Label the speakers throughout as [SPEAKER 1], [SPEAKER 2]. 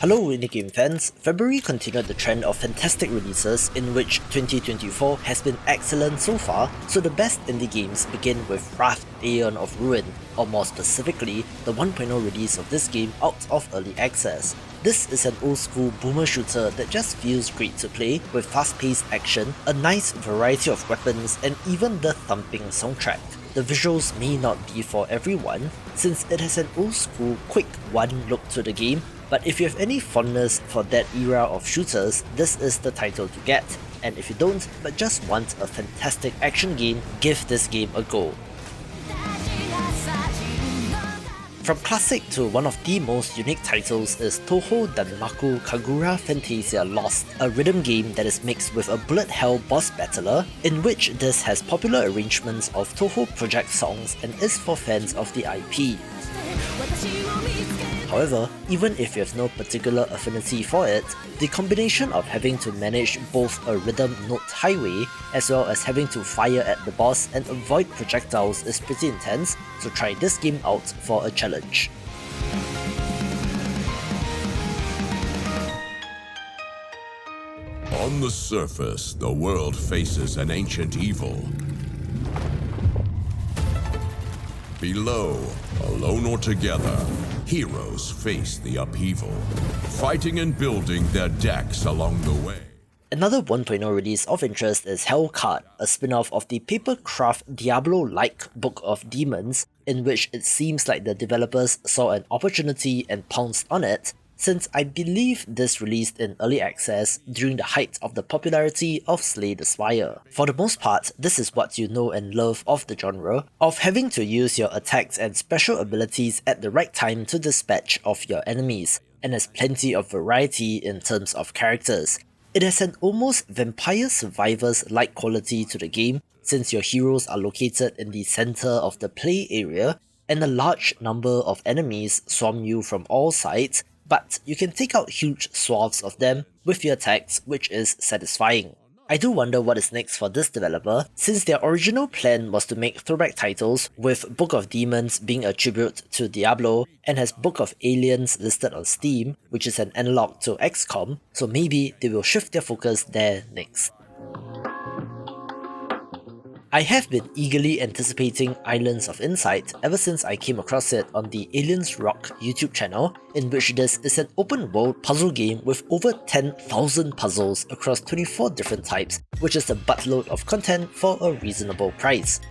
[SPEAKER 1] Hello indie game fans, February continued the trend of fantastic releases in which 2024 has been excellent so far, so the best indie games begin with Wrath Aeon of Ruin, or more specifically, the 1.0 release of this game out of early access. This is an old school boomer shooter that just feels great to play with fast paced action, a nice variety of weapons and even the thumping soundtrack. The visuals may not be for everyone, since it has an old school quick one look to the game, but if you have any fondness for that era of shooters, this is the title to get, and if you don't, but just want a fantastic action game, give this game a go. From classic to one of the most unique titles is Touhou Danmaku Kagura Phantasia Lost, a rhythm game that is mixed with a bullet hell boss battler, in which this has popular arrangements of Touhou project songs and is for fans of the IP. However, even if you have no particular affinity for it, the combination of having to manage both a rhythm note highway as well as having to fire at the boss and avoid projectiles is pretty intense, so try this game out for a challenge.
[SPEAKER 2] On the surface, the world faces an ancient evil. Below, alone or together, heroes face the upheaval, fighting and building their decks along the way.
[SPEAKER 1] Another 1.0 release of interest is HELLCARD, a spin-off of the papercraft Diablo-like Book of Demons, in which it seems like the developers saw an opportunity and pounced on it, since I believe this released in early access during the height of the popularity of Slay the Spire. For the most part, this is what you know and love of the genre, of having to use your attacks and special abilities at the right time to dispatch of your enemies, and has plenty of variety in terms of characters. It has an almost Vampire Survivors-like quality to the game, since your heroes are located in the center of the play area, and a large number of enemies swarm you from all sides, but you can take out huge swaths of them with your attacks, which is satisfying. I do wonder what is next for this developer, since their original plan was to make throwback titles, with Book of Demons being a tribute to Diablo, and has Book of Aliens listed on Steam, which is an analog to XCOM, so maybe they will shift their focus there next. I have been eagerly anticipating Islands of Insight ever since I came across it on the Aliens Rock YouTube channel, in which this is an open world puzzle game with over 10,000 puzzles across 24 different types, which is a buttload of content for a reasonable price.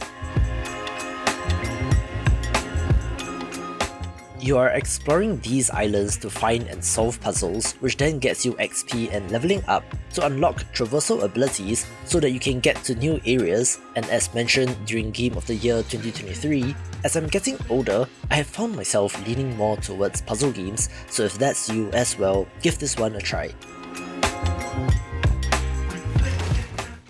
[SPEAKER 1] You are exploring these islands to find and solve puzzles, which then gets you XP and leveling up to unlock traversal abilities so that you can get to new areas, and as mentioned during Game of the Year 2023, as I'm getting older, I have found myself leaning more towards puzzle games, so if that's you as well, give this one a try.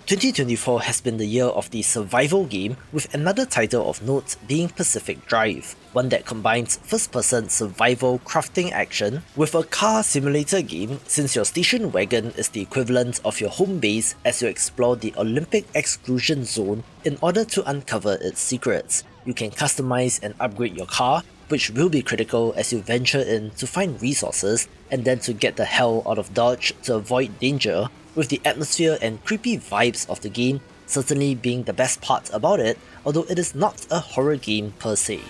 [SPEAKER 1] 2024 has been the year of the survival game, with another title of note being Pacific Drive, one that combines first-person survival crafting action with a car simulator game, since your station wagon is the equivalent of your home base as you explore the Olympic exclusion zone in order to uncover its secrets. You can customize and upgrade your car, which will be critical as you venture in to find resources and then to get the hell out of Dodge to avoid danger, with the atmosphere and creepy vibes of the game certainly being the best part about it, although it is not a horror game per se.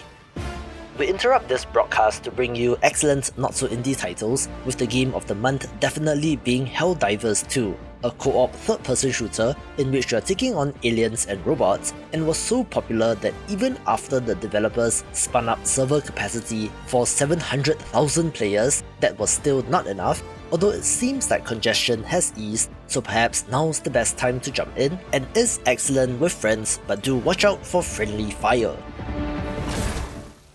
[SPEAKER 1] We interrupt this broadcast to bring you excellent not-so-indie titles, with the game of the month definitely being HELLDIVERS 2, a co-op third-person shooter in which you are taking on aliens and robots, and was so popular that even after the developers spun up server capacity for 700,000 players, that was still not enough, although it seems like congestion has eased, so perhaps now's the best time to jump in, and is excellent with friends, but do watch out for friendly fire.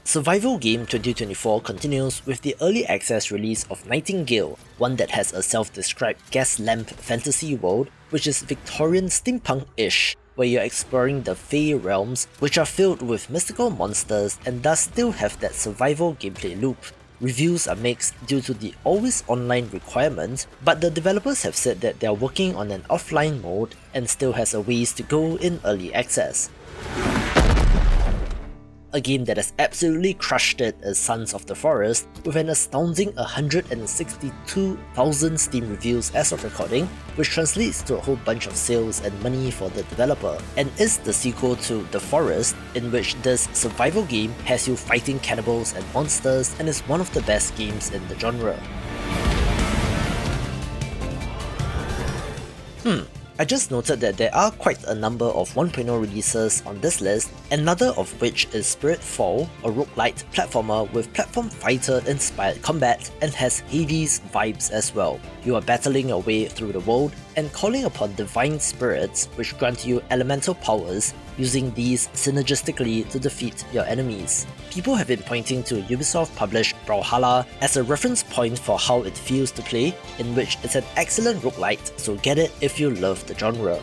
[SPEAKER 1] Survival Game 2024 continues with the early access release of Nightingale, one that has a self-described gas lamp fantasy world, which is Victorian steampunk-ish, where you're exploring the Fey realms, which are filled with mystical monsters and thus still have that survival gameplay loop. Reviews are mixed due to the always online requirement, but the developers have said that they are working on an offline mode and still has a ways to go in early access. a game that has absolutely crushed it as Sons of the Forest with an astounding 162,000 Steam reviews as of recording, which translates to a whole bunch of sales and money for the developer, and is the sequel to The Forest, in which this survival game has you fighting cannibals and monsters and is one of the best games in the genre. I just noted that there are quite a number of 1.0 releases on this list, another of which is Spiritfall, a roguelite platformer with platform fighter inspired combat and has Hades vibes as well. You are battling your way through the world and calling upon divine spirits which grant you elemental powers, using these synergistically to defeat your enemies. People have been pointing to Ubisoft-published Brawlhalla as a reference point for how it feels to play, in which it's an excellent roguelite, so get it if you love the genre.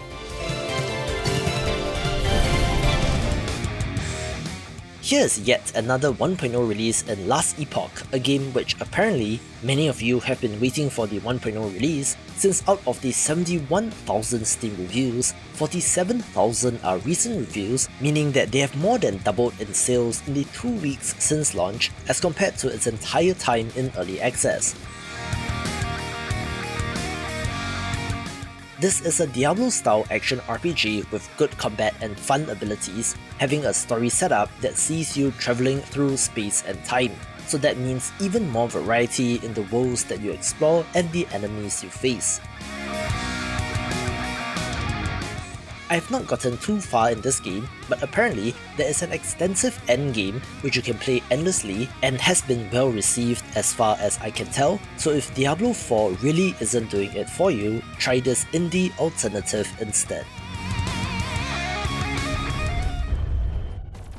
[SPEAKER 1] Here's yet another 1.0 release in Last Epoch, a game which apparently many of you have been waiting for the 1.0 release, since out of the 71,000 Steam reviews, 47,000 are recent reviews, meaning that they have more than doubled in sales in the 2 weeks since launch as compared to its entire time in early access. This is a Diablo-style action RPG with good combat and fun abilities, having a story setup that sees you travelling through space and time, so that means even more variety in the worlds that you explore and the enemies you face. I have not gotten too far in this game, but apparently there is an extensive endgame which you can play endlessly and has been well received as far as I can tell, so if Diablo 4 really isn't doing it for you, try this indie alternative instead.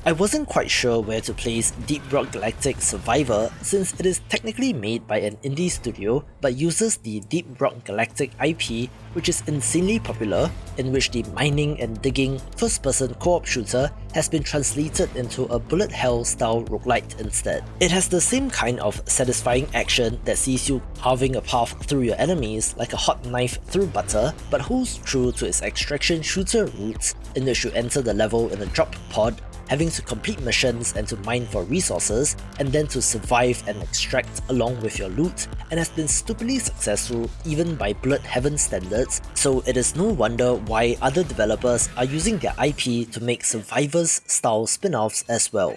[SPEAKER 1] I wasn't quite sure where to place Deep Rock Galactic Survivor since it is technically made by an indie studio but uses the Deep Rock Galactic IP, which is insanely popular, in which the mining and digging first-person co-op shooter has been translated into a bullet hell style roguelite instead. It has the same kind of satisfying action that sees you carving a path through your enemies like a hot knife through butter, but holds true to its extraction shooter roots, in which you enter the level in a drop pod, having to complete missions and to mine for resources, and then to survive and extract along with your loot, and has been stupidly successful even by Bullet Heaven standards, so it is no wonder why other developers are using their IP to make Survivors style spin-offs as well.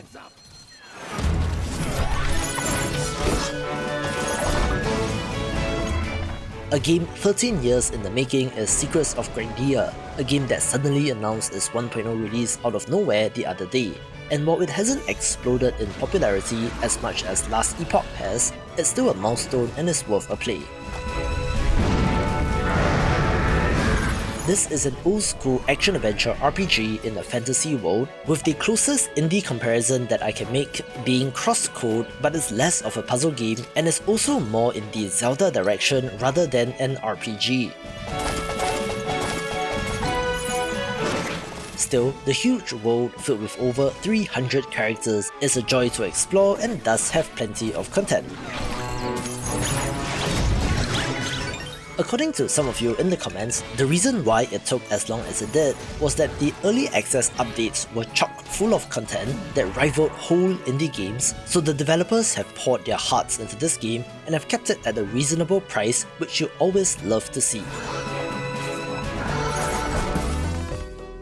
[SPEAKER 1] A game 13 years in the making is Secrets of Grandia, a game that suddenly announced its 1.0 release out of nowhere the other day. And while it hasn't exploded in popularity as much as Last Epoch has, it's still a milestone and is worth a play. This is an old-school action-adventure RPG in a fantasy world, with the closest indie comparison that I can make being cross-code, but is less of a puzzle game and is also more in the Zelda direction rather than an RPG. Still, the huge world filled with over 300 characters is a joy to explore and does have plenty of content. According to some of you in the comments, the reason why it took as long as it did was that the early access updates were chock full of content that rivaled whole indie games, so the developers have poured their hearts into this game and have kept it at a reasonable price, which you always love to see.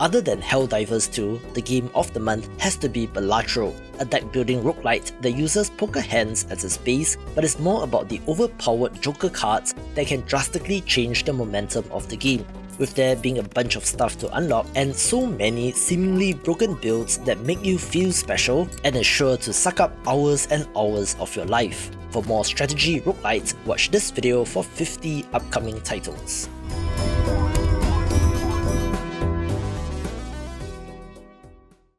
[SPEAKER 1] Other than Helldivers 2, the game of the month has to be Balatro, a deck-building roguelite that uses poker hands as its base, but is more about the overpowered joker cards that can drastically change the momentum of the game, with there being a bunch of stuff to unlock and so many seemingly broken builds that make you feel special and is sure to suck up hours and hours of your life. For more strategy roguelites, watch this video for 50 upcoming titles.